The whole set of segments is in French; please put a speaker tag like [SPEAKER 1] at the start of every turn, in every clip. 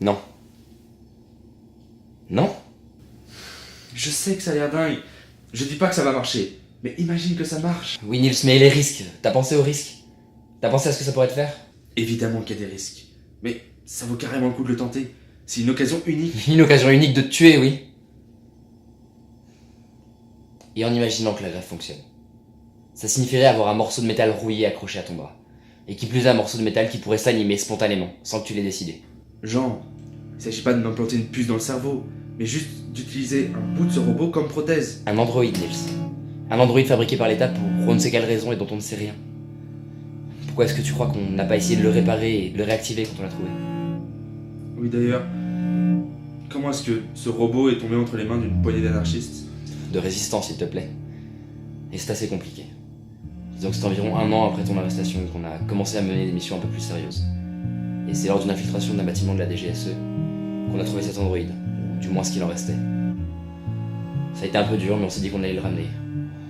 [SPEAKER 1] Non. Non?
[SPEAKER 2] Je sais que ça a l'air dingue. Je dis pas que ça va marcher. Mais imagine que ça marche.
[SPEAKER 1] Oui, Nils, mais les risques. T'as pensé aux risques? T'as pensé à ce que ça pourrait te faire?
[SPEAKER 2] Évidemment qu'il y a des risques. Mais ça vaut carrément le coup de le tenter. C'est une occasion unique.
[SPEAKER 1] Une occasion unique de te tuer, oui. Et en imaginant que la greffe fonctionne. Ça signifierait avoir un morceau de métal rouillé accroché à ton bras. Et qui plus est un morceau de métal qui pourrait s'animer spontanément, sans que tu l'aies décidé.
[SPEAKER 2] Jean, il s'agit pas de m'implanter une puce dans le cerveau, mais juste d'utiliser un bout de ce robot comme prothèse.
[SPEAKER 1] Un androïde, Nils. Un androïde fabriqué par l'État pour on ne sait quelle raison et dont on ne sait rien. Pourquoi est-ce que tu crois qu'on n'a pas essayé de le réparer et de le réactiver quand on l'a trouvé?
[SPEAKER 2] Oui d'ailleurs, comment est-ce que ce robot est tombé entre les mains d'une poignée d'anarchistes?
[SPEAKER 1] De résistance, s'il te plaît. Et c'est assez compliqué. Disons que c'est environ 1 an après ton arrestation qu'on a commencé à mener des missions un peu plus sérieuses. Et c'est lors d'une infiltration d'un bâtiment de la DGSE qu'on a trouvé cet androïde, ou du moins ce qu'il en restait. Ça a été un peu dur, mais on s'est dit qu'on allait le ramener.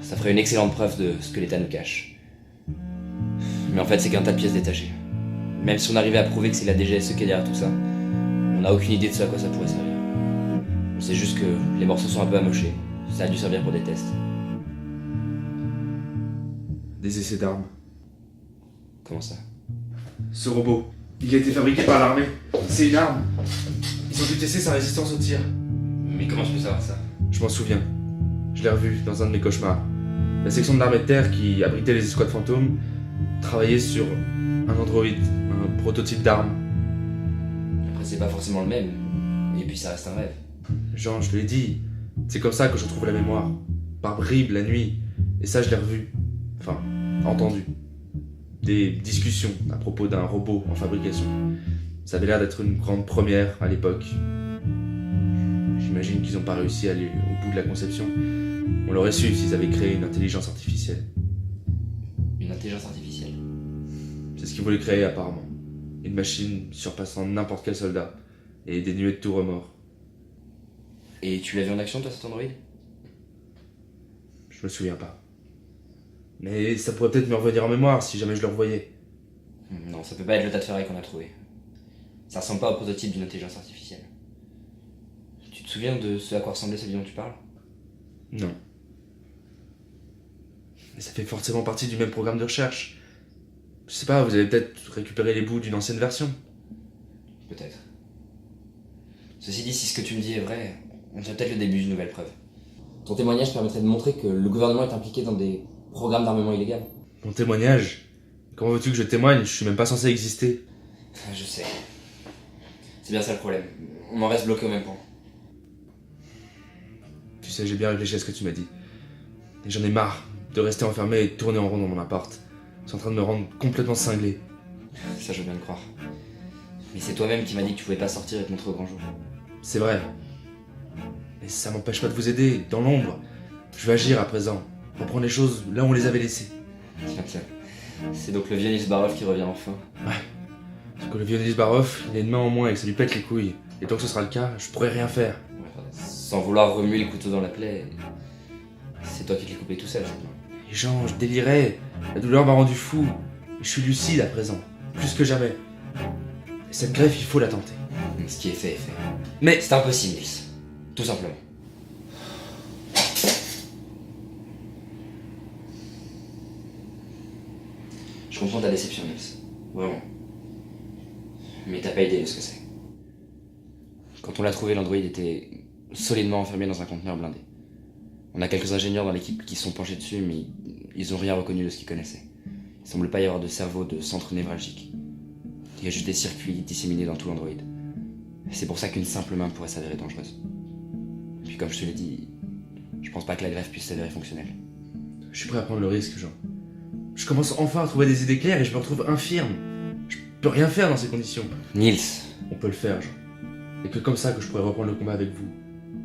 [SPEAKER 1] Ça ferait une excellente preuve de ce que l'État nous cache. Mais en fait, c'est qu'un tas de pièces détachées. Même si on arrivait à prouver que c'est la DGSE qui est derrière tout ça, on n'a aucune idée de ce à quoi ça pourrait servir. On sait juste que les morceaux sont un peu amochés. Ça a dû servir pour des tests.
[SPEAKER 2] Des essais d'armes.
[SPEAKER 1] Comment ça?
[SPEAKER 2] Ce robot, il a été fabriqué par l'armée. C'est une arme. Ils ont dû tester sa résistance au tir.
[SPEAKER 1] Mais comment je peux savoir ça?
[SPEAKER 2] Je m'en souviens. Je l'ai revu dans un de mes cauchemars. La section de l'armée de terre qui abritait les escouades fantômes travaillait sur un androïde, un prototype d'arme.
[SPEAKER 1] Après, c'est pas forcément le même. Et puis, ça reste un rêve.
[SPEAKER 2] Jean, je te l'ai dit, c'est comme ça que je retrouve la mémoire. Par bribes, la nuit. Et ça, je l'ai revu. Enfin, entendu. Des discussions à propos d'un robot en fabrication. Ça avait l'air d'être une grande première à l'époque. J'imagine qu'ils n'ont pas réussi à aller au bout de la conception. On l'aurait su s'ils avaient créé une intelligence artificielle.
[SPEAKER 1] Une intelligence artificielle.
[SPEAKER 2] C'est ce qu'ils voulaient créer apparemment. Une machine surpassant n'importe quel soldat. Et dénuée de tout remords.
[SPEAKER 1] Et tu l'as vu en action, toi, cet androïde?
[SPEAKER 2] Je me souviens pas. Mais ça pourrait peut-être me revenir en mémoire si jamais je le revoyais.
[SPEAKER 1] Non, ça peut pas être le tas de ferraille qu'on a trouvé. Ça ressemble pas au prototype d'une intelligence artificielle. Tu te souviens de ce à quoi ressemblait celui dont tu parles?
[SPEAKER 2] Non. Mais ça fait forcément partie du même programme de recherche. Je sais pas, vous avez peut-être récupéré les bouts d'une ancienne version.
[SPEAKER 1] Peut-être. Ceci dit, si ce que tu me dis est vrai, on dirait peut-être le début d'une nouvelle preuve. Ton témoignage permettrait de montrer que le gouvernement est impliqué dans des programmes d'armement illégal.
[SPEAKER 2] Mon témoignage? Comment veux-tu que je témoigne? Je suis même pas censé exister.
[SPEAKER 1] Je sais. C'est bien ça le problème. On en reste bloqué au même point.
[SPEAKER 2] Tu sais, j'ai bien réfléchi à ce que tu m'as dit. Et j'en ai marre de rester enfermé et de tourner en rond dans mon appart. C'est en train de me rendre complètement cinglé.
[SPEAKER 1] Ça, je veux bien le croire. Mais c'est toi-même qui m'as dit que tu pouvais pas sortir et te montrer au grand jour.
[SPEAKER 2] C'est vrai. Mais ça m'empêche pas de vous aider, dans l'ombre. Je vais agir à présent. Reprendre les choses là où on les avait laissées.
[SPEAKER 1] Tiens, tiens. C'est donc le vieux Nils Barov qui revient enfin.
[SPEAKER 2] Parce que le vieux Denis Barov, il a une main en moins et que ça lui pète les couilles. Et tant que ce sera le cas, je pourrai rien faire.
[SPEAKER 1] Sans vouloir remuer le couteau dans la plaie, c'est toi qui te l'es coupé tout seul, cette main.
[SPEAKER 2] Et Jean, je délirais. La douleur m'a rendu fou. Et je suis lucide à présent. Plus que jamais. Et cette greffe, il faut la tenter.
[SPEAKER 1] Ce qui est fait est fait.
[SPEAKER 2] Mais
[SPEAKER 1] C'est impossible, Nils. Tout simplement. Je comprends ta déception, Nils. Vraiment. Mais t'as pas idée de ce que c'est. Quand on l'a trouvé, l'androïde était solidement enfermé dans un conteneur blindé. On a quelques ingénieurs dans l'équipe qui se sont penchés dessus, mais ils ont rien reconnu de ce qu'ils connaissaient. Il semble pas y avoir de cerveau de centre névralgique. Il y a juste des circuits disséminés dans tout l'androïde. C'est pour ça qu'une simple main pourrait s'avérer dangereuse. Puis comme je te l'ai dit, je pense pas que la greffe puisse s'avérer fonctionnelle.
[SPEAKER 2] je suis prêt à prendre le risque, Jean. Je commence enfin à trouver des idées claires et je me retrouve infirme. Je peux rien faire dans ces conditions.
[SPEAKER 1] Nils.
[SPEAKER 2] On peut le faire, Jean. Et que comme ça que je pourrais reprendre le combat avec vous.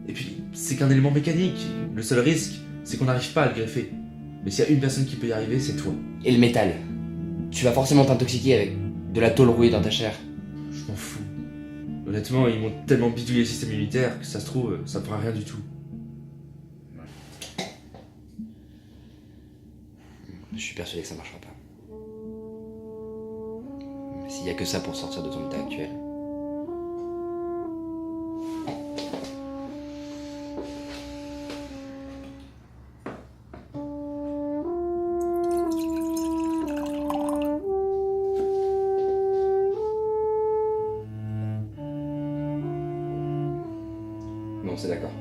[SPEAKER 2] Et puis, c'est qu'un élément mécanique. Le seul risque, c'est qu'on n'arrive pas à le greffer. Mais s'il y a une personne qui peut y arriver, c'est toi.
[SPEAKER 1] Et le métal. Tu vas forcément t'intoxiquer avec de la tôle rouillée dans ta chair.
[SPEAKER 2] Je m'en fous. Honnêtement, ils m'ont tellement bidouillé le système immunitaire que ça se trouve, ça ne fera rien du tout.
[SPEAKER 1] Je suis persuadé que ça marchera pas. Mais s'il y a que ça pour sortir de ton état actuel, Bon, c'est d'accord.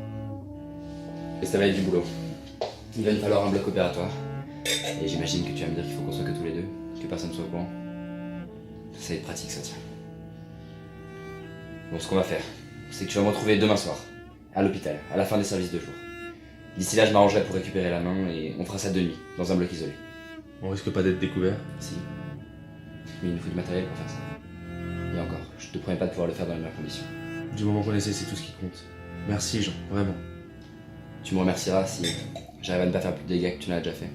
[SPEAKER 1] Et ça va être du boulot. Il va me falloir un bloc opératoire. Et j'imagine que tu vas me dire qu'il faut qu'on soit que tous les deux, que personne soit au courant. Ça va être pratique, ça, tiens. Bon, ce qu'on va faire, c'est que tu vas me retrouver demain soir, à l'hôpital, à la fin des services de jour. D'ici là, je m'arrangerai pour récupérer la main et on fera ça de nuit, dans un bloc isolé.
[SPEAKER 2] On risque pas d'être découvert.
[SPEAKER 1] Si. Mais il nous faut du matériel pour faire ça. Et encore, je te promets pas de pouvoir le faire dans les meilleures conditions.
[SPEAKER 2] Du moment qu'on essaie, c'est tout ce qui compte. Merci, Jean, vraiment.
[SPEAKER 1] Tu me remercieras si j'arrive à ne pas faire plus de dégâts que tu n'as déjà fait.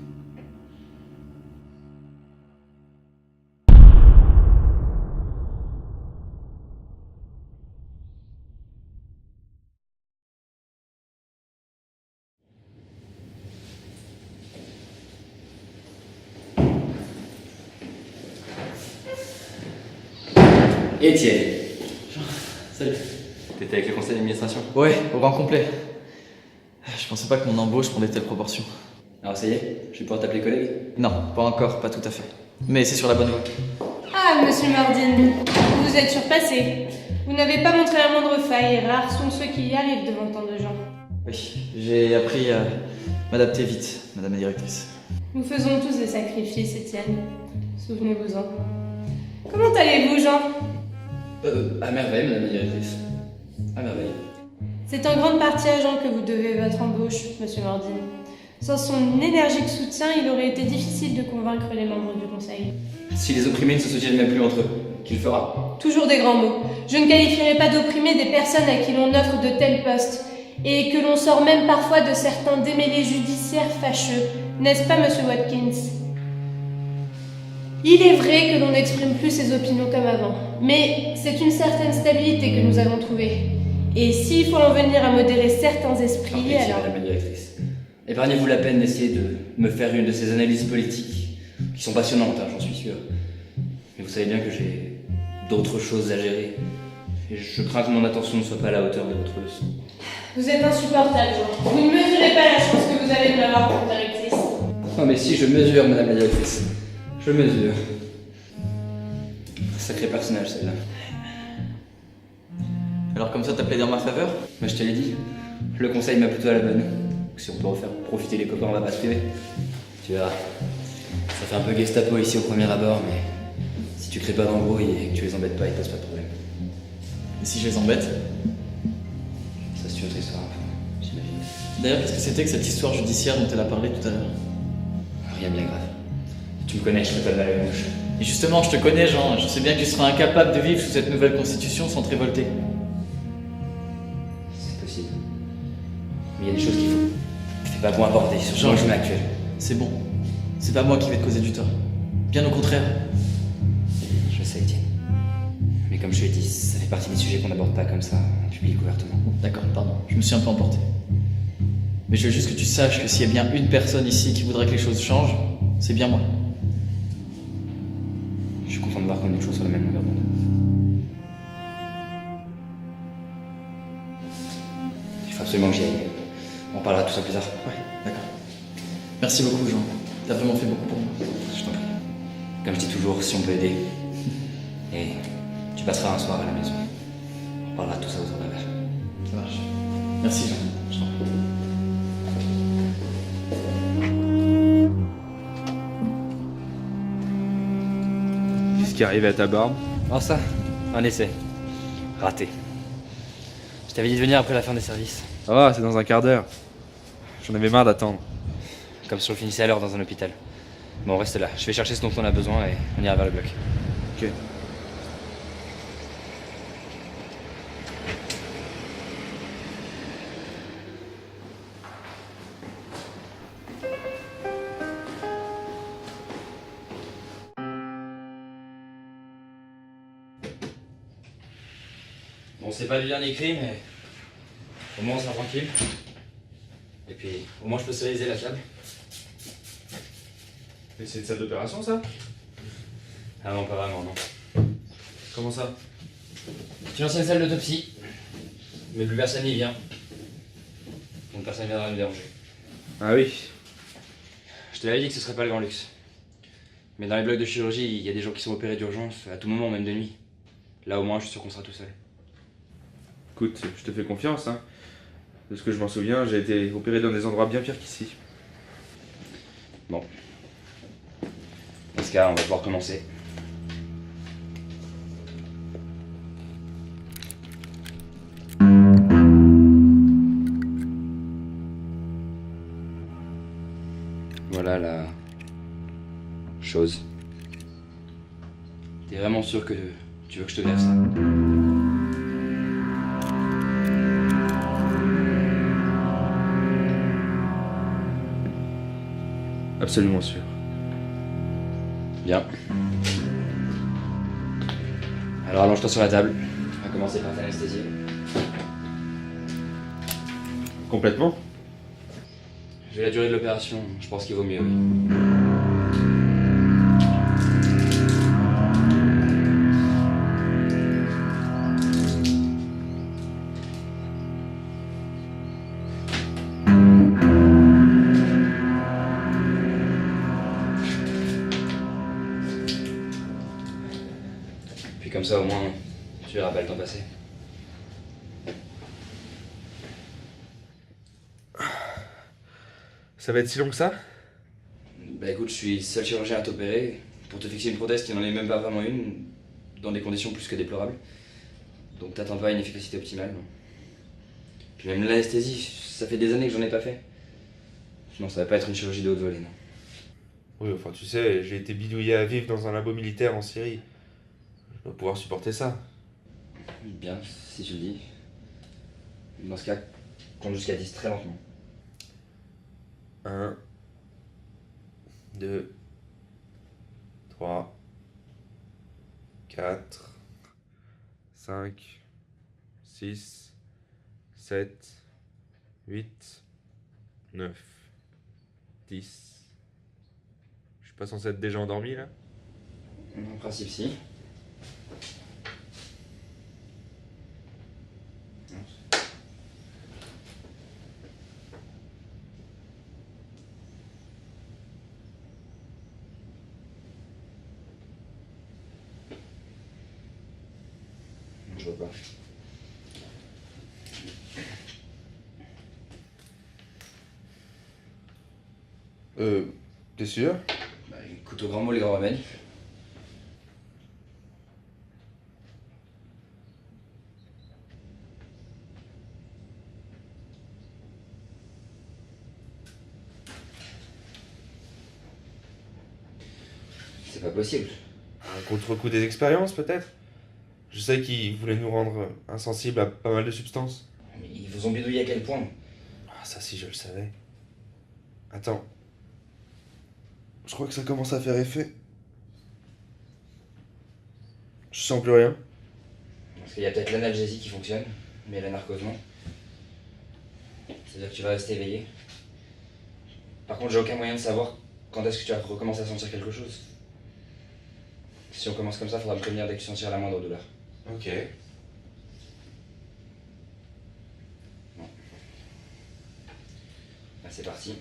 [SPEAKER 1] Étienne.
[SPEAKER 3] Salut.
[SPEAKER 1] T'étais avec le conseil d'administration?
[SPEAKER 3] Ouais, au rang complet. Je pensais pas que mon embauche prendrait de telles proportions.
[SPEAKER 1] Alors ça y est, je vais pouvoir t'appeler collègue?
[SPEAKER 3] Non, pas encore, pas tout à fait. Mais c'est sur la bonne voie.
[SPEAKER 4] Ah, monsieur Mardin, vous êtes surpassé. Vous n'avez pas montré la moindre faille, et rares sont ceux qui y arrivent devant tant de gens.
[SPEAKER 3] Oui, j'ai appris à m'adapter vite, madame la directrice.
[SPEAKER 4] Nous faisons tous des sacrifices, Étienne. Souvenez-vous-en. Comment allez-vous, Jean?
[SPEAKER 1] À merveille, madame la directrice. À merveille.
[SPEAKER 4] C'est en grande partie à Jean que vous devez votre embauche, monsieur Mardin. Sans son énergique soutien, il aurait été difficile de convaincre les membres du conseil.
[SPEAKER 1] Si les opprimés ne se soutiennent même plus entre eux, qu'il fera?
[SPEAKER 4] Toujours des grands mots. Je ne qualifierai pas d'opprimés des personnes à qui l'on offre de tels postes, et que l'on sort même parfois de certains démêlés judiciaires fâcheux, n'est-ce pas, monsieur Watkins? Il est vrai que l'on n'exprime plus ses opinions comme avant, mais c'est une certaine stabilité que nous avons trouvée. Et s'il faut en venir à modérer certains esprits, alors...
[SPEAKER 1] Madame la directrice, épargnez-vous la peine d'essayer de me faire une de ces analyses politiques, qui sont passionnantes, hein, j'en suis sûr. Mais vous savez bien que j'ai d'autres choses à gérer, et je crains que mon attention ne soit pas à la hauteur de votre leçon.
[SPEAKER 4] Vous êtes insupportable, Jean. Vous ne mesurez pas la chance que vous avez de m'avoir comme directrice.
[SPEAKER 1] Non mais si, je mesure, madame la directrice. Je mesure. Sacré personnage, celle-là.
[SPEAKER 3] Alors comme ça, t'as plaidé en ma faveur?
[SPEAKER 1] Moi je te l'ai dit, le conseil m'a plutôt à la bonne. Si on peut refaire profiter les copains, on va pas se priver. Tu verras. Ça fait un peu Gestapo ici au premier abord, mais si tu crées pas d'embrouille et que tu les embêtes pas, ils posent pas de problème.
[SPEAKER 3] Et si je les embête?
[SPEAKER 1] Ça c'est une autre histoire, j'imagine.
[SPEAKER 3] D'ailleurs, qu'est-ce que c'était que cette histoire judiciaire dont elle a parlé tout à l'heure?
[SPEAKER 1] Rien de bien grave. Tu me connais, je fais pas de mal à la bouche.
[SPEAKER 3] Et justement, je te connais, Jean. Je sais bien que tu seras incapable de vivre sous cette nouvelle constitution sans te révolter.
[SPEAKER 1] C'est possible. Mais il y a des choses qu'il faut. C'est pas bon aborder, surtout dans le chemin actuel.
[SPEAKER 3] C'est bon. C'est pas moi qui vais te causer du tort. Bien au contraire.
[SPEAKER 1] Je sais, Étienne. Mais comme je l'ai dit, ça fait partie des sujets qu'on n'aborde pas comme ça, en public ouvertement.
[SPEAKER 3] D'accord, pardon. Je me suis un peu emporté. Mais je veux juste que tu saches que s'il y a bien une personne ici qui voudrait que les choses changent, c'est bien moi.
[SPEAKER 1] Je suis content de voir qu'on est toujours sur la même longueur d'onde. Il faut absolument que j'y aille. On parlera de tout ça plus tard.
[SPEAKER 3] Ouais, d'accord. Merci beaucoup, Jean. T'as vraiment fait beaucoup pour moi.
[SPEAKER 1] Je t'en prie. Comme je dis toujours, si on peut aider. Et tu passeras un soir à la maison. On parlera de tout ça autour d'un verre.
[SPEAKER 3] Ça marche. Merci, Jean.
[SPEAKER 1] Je t'en prie.
[SPEAKER 2] Qu'est-ce qui est arrivé à ta barbe?
[SPEAKER 1] Oh ça, un essai. Raté. Je t'avais dit de venir après la fin des services.
[SPEAKER 2] Ah, c'est dans un quart d'heure. J'en avais marre d'attendre.
[SPEAKER 1] Comme si on finissait à l'heure dans un hôpital. Bon, reste là. Je vais chercher ce dont on a besoin et on ira vers le bloc.
[SPEAKER 2] Ok.
[SPEAKER 1] Bon, c'est pas du dernier cri, mais au moins on sera tranquille. Et puis, au moins je peux stériliser la table.
[SPEAKER 2] Mais c'est une salle d'opération, ça?
[SPEAKER 1] Ah non, pas vraiment, non.
[SPEAKER 2] Comment ça?
[SPEAKER 1] C'est une ancienne salle d'autopsie. Mais plus personne n'y vient. Donc personne ne viendra nous déranger.
[SPEAKER 2] Ah oui.
[SPEAKER 1] Je te l'avais dit que ce serait pas le grand luxe. Mais dans les blocs de chirurgie, il y a des gens qui sont opérés d'urgence à tout moment, même de nuit. Là au moins, je suis sûr qu'on sera tout seul.
[SPEAKER 2] Écoute, je te fais confiance, hein. De ce que je m'en souviens, j'ai été opéré dans des endroits bien pires qu'ici.
[SPEAKER 1] Bon. Dans ce cas, on va pouvoir commencer. Voilà la chose. T'es vraiment sûr que tu veux que je te greffe ça?
[SPEAKER 2] Absolument sûr.
[SPEAKER 1] Bien. Alors allonge-toi sur la table. On va commencer par t'anesthésier.
[SPEAKER 2] Complètement?
[SPEAKER 1] Vu la durée de l'opération, je pense qu'il vaut mieux, oui. Puis comme ça, au moins, tu verras pas le temps passer.
[SPEAKER 2] Ça va être si long que ça?
[SPEAKER 1] Bah écoute, je suis le seul chirurgien à t'opérer pour te fixer une prothèse qui n'en est même pas vraiment une, dans des conditions plus que déplorables. Donc t'attends pas une efficacité optimale. Non. Puis même l'anesthésie, ça fait des années que j'en ai pas fait. Non, ça va pas être une chirurgie de haute volée, non.
[SPEAKER 2] Oui, enfin tu sais, j'ai été bidouillé à vivre dans un labo militaire en Syrie. Je dois pouvoir supporter ça.
[SPEAKER 1] Bien, si tu le dis. Dans ce cas, compte jusqu'à 10 très lentement.
[SPEAKER 2] 1, 2, 3, 4, 5, 6, 7, 8, 9, 10. Je suis pas censé être déjà endormi là?
[SPEAKER 1] En principe, si. Je vois pas.
[SPEAKER 2] T'es sûr?
[SPEAKER 1] Bah, écoute au grand mot les grands remèdes. C'est pas possible.
[SPEAKER 2] Un contre-coup des expériences peut-être? Je sais qu'ils voulaient nous rendre insensibles à pas mal de substances.
[SPEAKER 1] Mais ils vous ont bidouillé à quel point?
[SPEAKER 2] Ah ça si je le savais. Attends. Je crois que ça commence à faire effet. Je sens plus rien.
[SPEAKER 1] Parce qu'il y a peut-être l'analgésie qui fonctionne, mais la narcose non. C'est-à-dire que tu vas rester éveillé. Par contre, j'ai aucun moyen de savoir quand est-ce que tu vas recommencer à sentir quelque chose. Si on commence comme ça, faudra me prévenir dès que tu sentiras la moindre douleur.
[SPEAKER 2] Ok.
[SPEAKER 1] Bon. Là, c'est parti.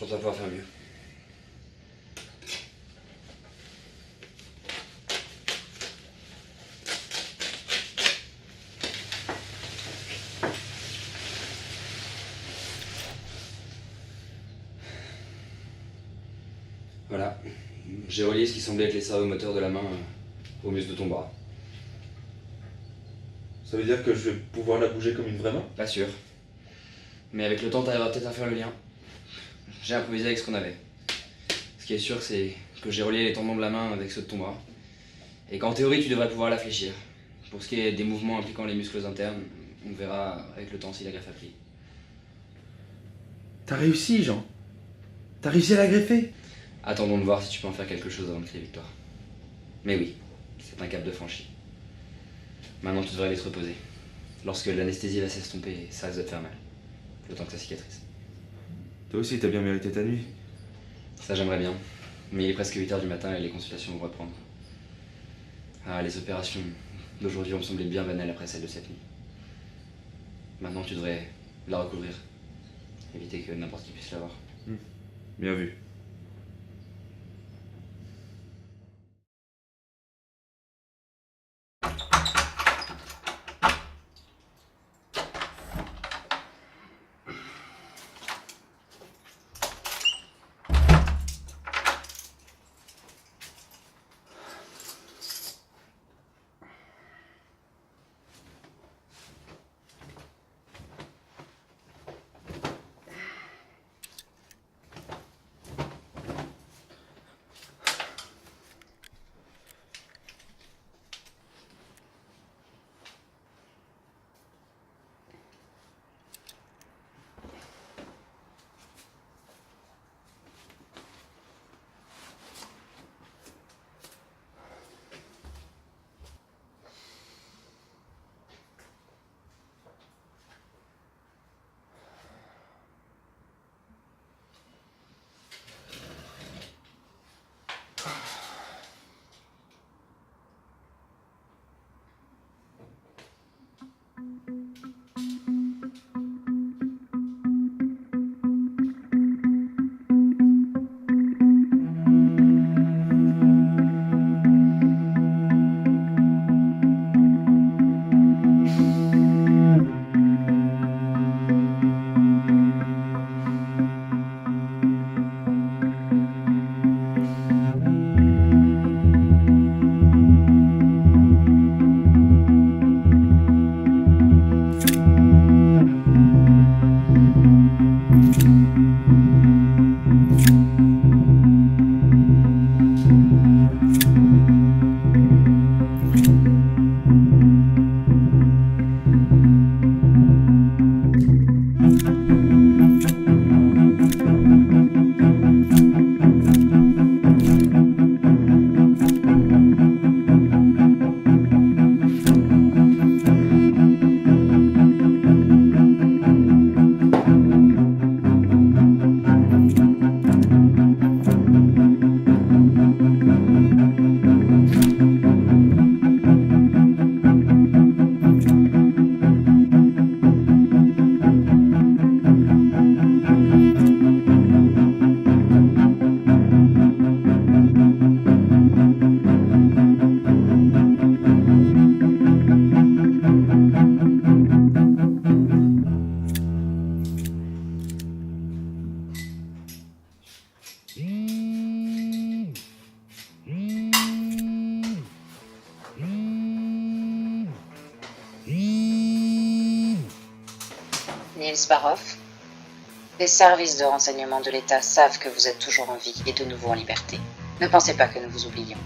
[SPEAKER 1] pense qu'on va pouvoir faire mieux. Voilà, j'ai relié ce qui semblait être les servomoteurs moteurs de la main au muscle de ton bras.
[SPEAKER 2] Ça veut dire que je vais pouvoir la bouger comme une vraie main?
[SPEAKER 1] Pas sûr. Mais avec le temps, t'arriveras peut-être à faire le lien. J'ai improvisé avec ce qu'on avait. Ce qui est sûr, c'est que j'ai relié les tendons de la main avec ceux de ton bras. Et qu'en théorie, tu devrais pouvoir la fléchir. Pour ce qui est des mouvements impliquant les muscles internes, on verra avec le temps si la greffe a pris.
[SPEAKER 2] T'as réussi, Jean. T'as réussi à la greffer.
[SPEAKER 1] Attendons de voir si tu peux en faire quelque chose avant de crier victoire. Mais oui, c'est un cap de franchi. Maintenant, tu devrais aller te reposer. Lorsque l'anesthésie va s'estomper, ça risque de te faire mal. Le temps que ça cicatrise.
[SPEAKER 2] Toi aussi, t'as bien mérité ta nuit.
[SPEAKER 1] Ça, j'aimerais bien. Mais il est presque 8h du matin et les consultations vont reprendre. Ah, les opérations d'aujourd'hui ont semblé bien banales après celles de cette nuit. Maintenant, tu devrais la recouvrir. Éviter que n'importe qui puisse la voir.
[SPEAKER 2] Bien vu.
[SPEAKER 5] Niels Baroff, les services de renseignement de l'État savent que vous êtes toujours en vie et de nouveau en liberté. Ne pensez pas que nous vous oublions.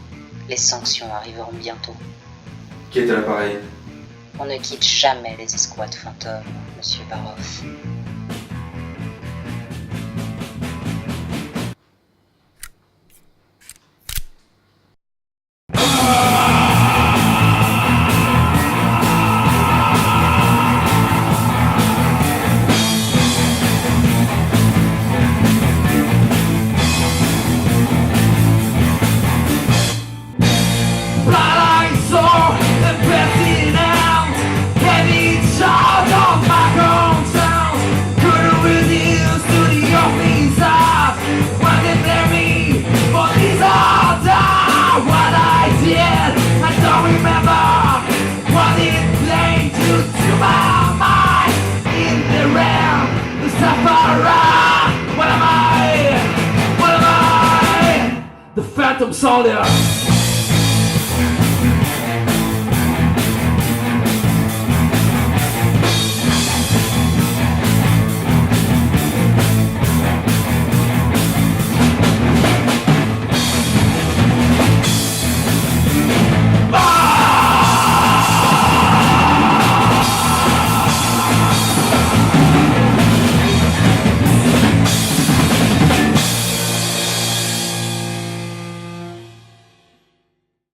[SPEAKER 5] Les sanctions arriveront bientôt.
[SPEAKER 2] Qui est à l'appareil?
[SPEAKER 5] On ne quitte jamais les escouades fantômes, monsieur Baroff.
[SPEAKER 6] Heavy charge on my own sound.
[SPEAKER 2] sang, Léa.